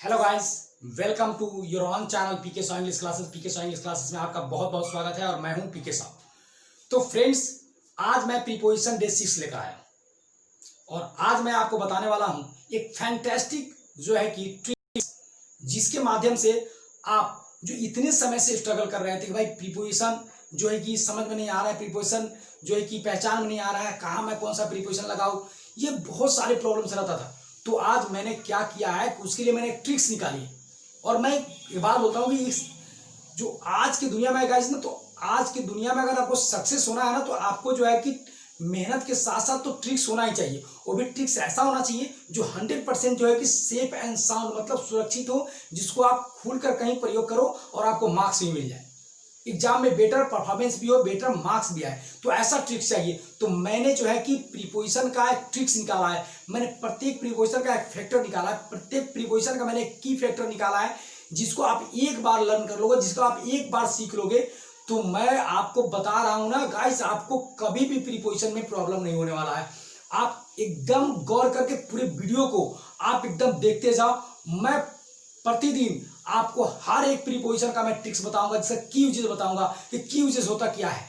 Hello guys, welcome to your on channel PK Sao English classes. PK Sao English classes में आपका बहुत बहुत स्वागत है और मैं हूं पीके साव। तो फ्रेंड्स, आज मैं प्रीपोजिशन डे 6 लेकर आया हूं और आज मैं आपको बताने वाला हूं एक फैंटास्टिक जो है कि ट्रिक्स, जिसके माध्यम से आप जो इतने समय से स्ट्रगल कर रहे थे कि भाई प्रीपोजिशन जो है कि समझ में नहीं आ रहा है, प्रीपोजिशन जो है कि पहचान में नहीं आ रहा है, कहाँ मैं कौन सा प्रीपोजिशन लगाऊं, ये बहुत सारे प्रॉब्लम्स रहता था। तो आज मैंने क्या किया है, उसके लिए मैंने एक ट्रिक्स निकाली है। और मैं एक बात बोलता हूँ कि इस जो आज की दुनिया में गाइस ना, तो आज की दुनिया में अगर आपको सक्सेस होना है ना, तो आपको जो है कि मेहनत के साथ साथ तो ट्रिक्स होना ही चाहिए। और भी ट्रिक्स ऐसा होना चाहिए जो 100% जो है कि सेफ एंड साउंड, मतलब सुरक्षित हो, जिसको आप खुलकर कहीं प्रयोग करो और आपको मार्क्स भी मिल जाए, एग्जाम में बेटर परफॉर्मेंस भी हो, बेटर मार्क्स भी आए। तो ऐसा ट्रिक्स चाहिए। तो मैंने जो है कि प्रीपोजिशन का एक ट्रिक्स निकाला है। मैंने प्रत्येक प्रीपोजिशन का एक फैक्टर निकाला है, प्रत्येक प्रीपोजिशन का मैंने एक की फैक्टर निकाला है, जिसको आप एक बार लर्न कर लोगे, जिसको आप एक बार सीख लोगे, तो मैं आपको बता रहा हूं ना गाइस, आपको कभी भी प्रीपोजिशन में प्रॉब्लम नहीं होने वाला है। आप एकदम गौर करके पूरे वीडियो को आप एकदम देखते जाओ। मैं प्रतिदिन आपको हर एक प्रीपोजिशन का मैं ट्रिक्स बताऊंगा, जिसका की यूजेस बताऊंगा कि की यूजेस होता क्या है।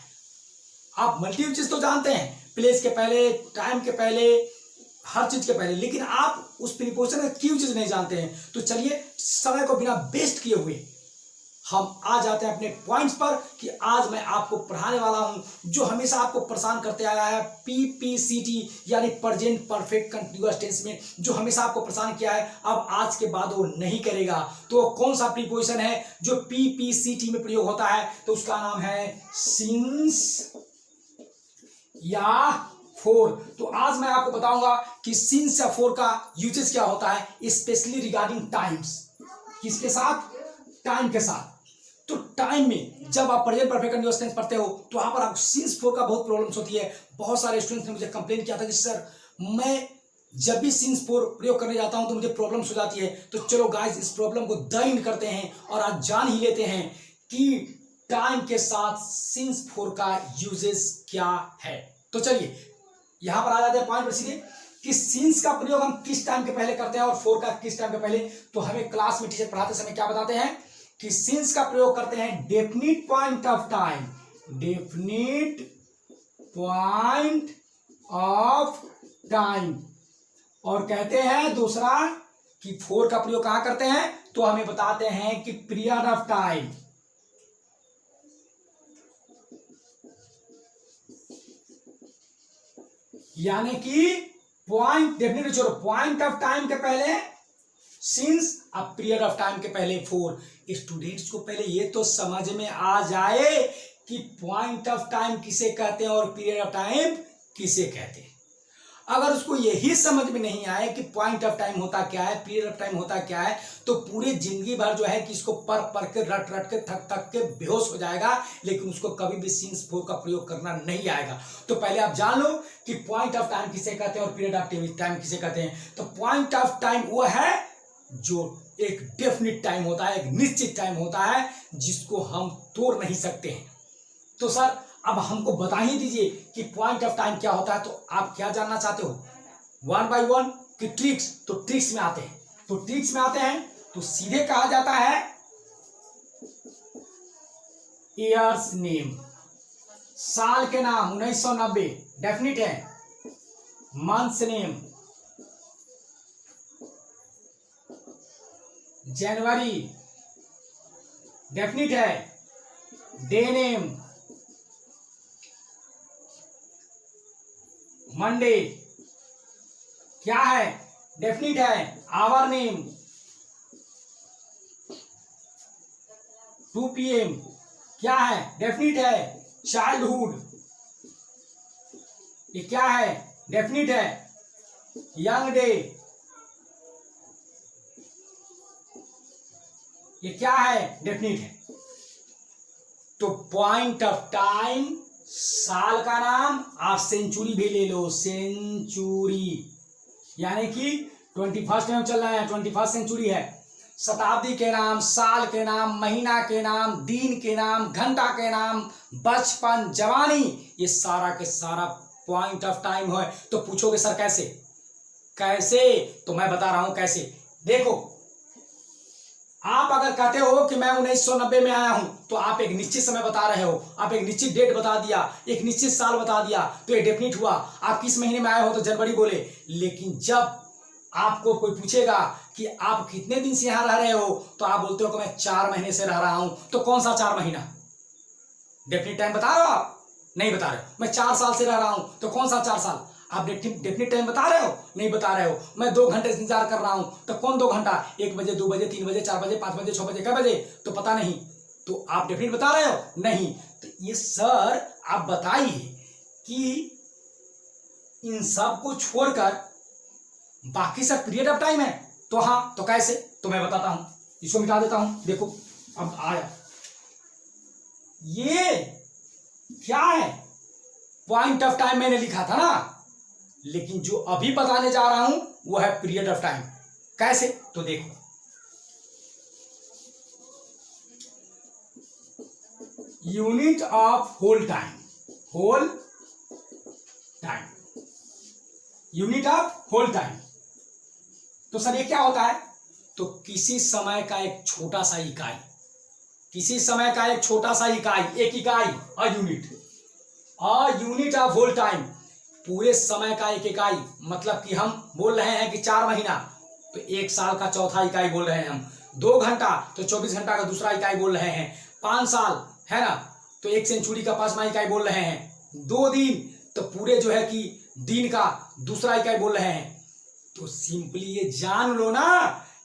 आप मल्टी यूजेस तो जानते हैं, प्लेस के पहले, टाइम के पहले, हर चीज के पहले, लेकिन आप उस प्रीपोजिशन का की यूजेस नहीं जानते हैं। तो चलिए, समय को बिना वेस्ट किए हुए हम आ जाते हैं अपने पॉइंट्स पर कि आज मैं आपको पढ़ाने वाला हूं जो हमेशा आपको परेशान करते आया है, पीपीसीटी यानी प्रेजेंट परफेक्ट कंटीन्यूअस टेंस में, जो हमेशा आपको परेशान किया है, अब आज के बाद वो नहीं करेगा। तो कौन सा प्रीपोजिशन है जो पीपीसीटी में प्रयोग होता है? तो उसका नाम है सिंस या फोर। तो आज मैं आपको बताऊंगा कि सिंस या फोर का यूजेस क्या होता है, स्पेशली रिगार्डिंग टाइम्स। किसके साथ? टाइम के साथ। तो टाइम में जब आप प्रेजेंट परफेक्ट कंटीन्यूअस टेंस पढ़ते हो तो वहां पर आपको सिंस फोर का बहुत प्रॉब्लम्स होती है। बहुत सारे स्टूडेंट्स ने मुझे कंप्लेन किया था कि सर, मैं जब भी सिंस फोर प्रयोग करने जाता हूं तो मुझे प्रॉब्लम्स हो जाती है। तो चलो गाइस, इस प्रॉब्लम को दैंड करते हैं और आज जान ही लेते हैं कि टाइम के साथ सिंस फोर का यूजेस क्या है। तो चलिए यहां पर आ जाते हैं पॉइंट पर सीधे कि सिंस का प्रयोग हम किस टाइम के पहले करते हैं और फोर का किस टाइम के पहले। तो हमें क्लास में टीचर पढ़ाते समय क्या बताते हैं कि सिंस का प्रयोग करते हैं definite point of time, definite point of time. और कहते हैं दूसरा कि फोर का प्रयोग कहां करते हैं, तो हमें बताते हैं कि पीरियड ऑफ टाइम, यानी कि पॉइंट, डेफिनेट छोड़ो, पॉइंट ऑफ टाइम के पहले सिंस, अब पीरियड ऑफ टाइम के पहले फोर। स्टूडेंट्स को पहले ये तो समझ में आ जाए कि पॉइंट ऑफ टाइम किसे कहते हैं और पीरियड ऑफ टाइम किसे कहते हैं। अगर उसको यही समझ में नहीं आए कि पॉइंट ऑफ टाइम होता क्या है, पीरियड ऑफ टाइम होता क्या है, तो पूरी जिंदगी भर जो है कि इसको पढ़ के, रट के, थक के बेहोश हो जाएगा, लेकिन उसको कभी भी सिंस फोर का प्रयोग करना नहीं आएगा। तो पहले आप जान लो कि पॉइंट ऑफ टाइम किसे कहते हैं और पीरियड ऑफ टाइम किसे कहते हैं। तो पॉइंट ऑफ टाइम वो है जो एक डेफिनिट टाइम होता है, एक निश्चित टाइम होता है, जिसको हम तोड़ नहीं सकते हैं। तो सर, अब हमको बता ही दीजिए कि पॉइंट ऑफ टाइम क्या होता है। तो आप क्या जानना चाहते हो, वन बाय वन की ट्रिक्स? तो ट्रिक्स में आते हैं, तो ट्रिक्स में आते हैं तो सीधे कहा जाता है ईयर्स नेम, साल के नाम 1990 डेफिनिट है। मंथ्स नेम जनवरी डेफिनिट है। डे नेम मंडे क्या है, डेफिनिट है। आवर नेम 2 PM क्या है, डेफिनिट है। चाइल्डहुड ये क्या है, डेफिनिट है। यंग डे ये क्या है, डेफिनिट है। तो पॉइंट ऑफ टाइम, साल का नाम, आप सेंचुरी भी ले लो, सेंचुरी, यानी कि 21st में चल रहा है, 21st सेंचुरी है। शताब्दी के नाम, साल के नाम, महीना के नाम, दिन के नाम, घंटा के नाम, बचपन, जवानी, ये सारा के सारा पॉइंट ऑफ टाइम है। तो पूछोगे सर कैसे? कैसे? तो मैं बता रहा हूं कैसे। देखो, अगर कहते हो कि मैं 1990 में आया हूं, तो आप एक निश्चित समय बता रहे हो, आप एक निश्चित डेट बता दिया, एक निश्चित साल बता दिया, तो ये डेफिनिट हुआ। आप किस महीने में आए हो तो जनवरी बोले। लेकिन जब आपको कोई पूछेगा कि आप कितने दिन से यहां रह रहे हो, तो आप बोलते हो कि मैं 4 महीने से रह रहा हूं। तो कौन सा 4 महीना? डेफिनिट टाइम बता रहे हो आप? नहीं बता रहे हो। मैं 4 साल से रह रहा हूं, तो कौन सा 4 साल? आप डेफिनिट टाइम बता रहे हो? नहीं बता रहे हो। मैं 2 घंटे से इंतजार कर रहा हूं, तो कौन 2 घंटा? 1 बजे, 2 बजे, 3 बजे, 4 बजे, 5 बजे, 6 बजे, कै बजे? तो पता नहीं। तो आप डेफिनिट बता रहे हो? नहीं। तो ये सर आप बताइए कि इन सब को छोड़कर बाकी सब पीरियड ऑफ टाइम है। तो हाँ, तो कैसे? तो मैं बताता हूं, इसको मिटा देता हूं। देखो अब आया, ये क्या है? पॉइंट ऑफ टाइम मैंने लिखा था ना, लेकिन जो अभी बताने जा रहा हूं वो है पीरियड ऑफ टाइम। कैसे? तो देखो, unit of whole time, whole time, unit of whole time. तो सर ये क्या होता है? तो किसी समय का एक छोटा सा इकाई, किसी समय का एक छोटा सा इकाई, एक इकाई, a unit of whole time, पूरे समय का एक इकाई। मतलब कि हम बोल रहे हैं कि 4 महीना, तो 1 साल का चौथा इकाई बोल रहे हैं हम। 2 घंटा तो 24 घंटा का दूसरा इकाई बोल रहे हैं। 5 साल है ना, तो 1 सेंचुरी का 5वां इकाई बोल रहे हैं। 2 दिन तो पूरे जो है कि दिन का दूसरा इकाई बोल रहे हैं। तो सिंपली ये जान लो ना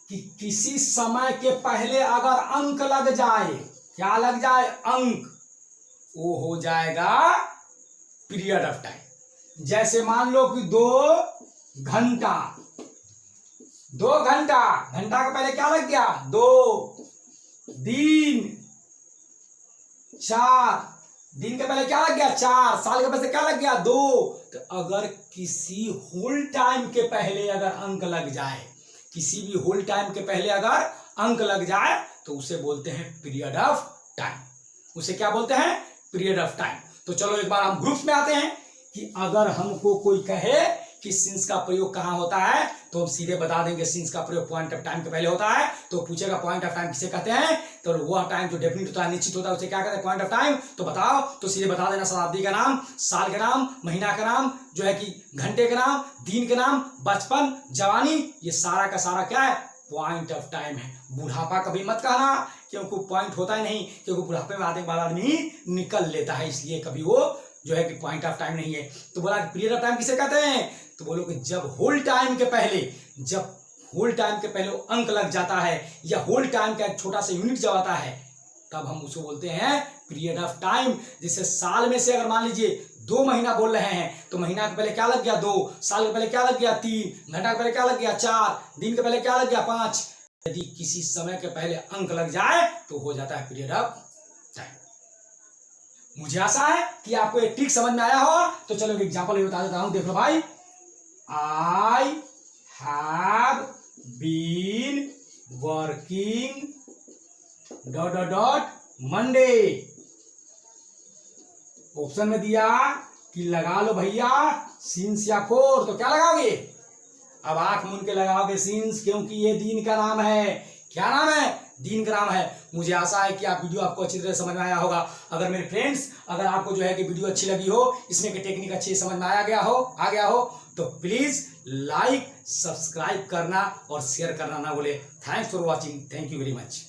कि किसी समय के पहले अगर अंक लग जाए, क्या लग जाए? अंक, वो हो जाएगा पीरियड ऑफ टाइम। जैसे मान लो कि 2 घंटा, 2 घंटा, घंटा के पहले क्या लग गया? 2 दिन, 4 दिन के पहले क्या लग गया? 4 साल के पहले क्या लग गया? 2। तो अगर किसी होल टाइम के पहले अगर अंक लग जाए, किसी भी होल टाइम के पहले अगर अंक लग जाए, तो उसे बोलते हैं पीरियड ऑफ टाइम। उसे क्या बोलते हैं? Period of time. तो चलो एक बार हम ग्रुप्स में आते हैं कि अगर हमको कोई कहे कि सिंस का प्रयोग कहां होता है, तो हम सीधे बता देंगे सिंस का प्रयोग पॉइंट ऑफ टाइम के पहले होता है। तो पूछेगा पॉइंट ऑफ टाइम किसे कहते हैं, तो वह टाइम जो डेफिनिट होता है, निश्चित होता है, उसे क्या कहते हैं? Point of time. तो बताओ, तो सीधे बता देना शताब्दी का नाम, साल का नाम, महीना का नाम, जो है कि घंटे के नाम, दिन के नाम, बचपन, जवानी, ये सारा का सारा क्या है? पॉइंट ऑफ टाइम है। बुढ़ापा कभी मत कहना, क्योंकि पॉइंट होता ही नहीं, क्योंकि बुढ़ापे में आने के बाद आदमी निकल लेता है, इसलिए कभी वो जो है कि पॉइंट ऑफ टाइम नहीं है। तो बोला पीरियड ऑफ टाइम किसे कहते हैं? तो बोलो कि जब होल टाइम के पहले, जब होल टाइम के पहले अंक लग जाता है, या होल टाइम का एक छोटा सा यूनिट जब आता है, तब हम उसको बोलते हैं पीरियड ऑफ टाइम। जैसे साल में से अगर मान लीजिए 2 महीना बोल रहे हैं, तो महीना के पहले क्या लग गया? 2, साल के पहले क्या लग गया? 3, घंटा के पहले क्या लग गया? 4, दिन के पहले क्या लग गया? 5। यदि किसी समय के पहले अंक लग जाए तो हो जाता है पीरियड ऑफ टाइम। मुझे आशा है कि आपको एक ट्रिक समझ में आया होगा। तो चलो एक एग्जांपल भी बता देता हूं, देख लो भाई। I have been working ... Monday। Option में दिया कि लगा लो भैया सिंस या फोर, तो क्या लगाओगे? अब आंख मूंद के लगाओगे सिंस, क्योंकि ये दिन का नाम है। क्या नाम है? दिन का नाम है। मुझे आशा है कि आप वीडियो आपको अच्छी तरह समझ में आया होगा। अगर मेरे फ्रेंड्स, अगर आपको जो है कि वीडियो अच्छी लगी हो, इसमें की टेक्निक अच्छी समझ में आ गया हो, तो प्लीज लाइक, सब्सक्राइब करना और शेयर करना ना भूले। Thanks for watching. Thank you very much.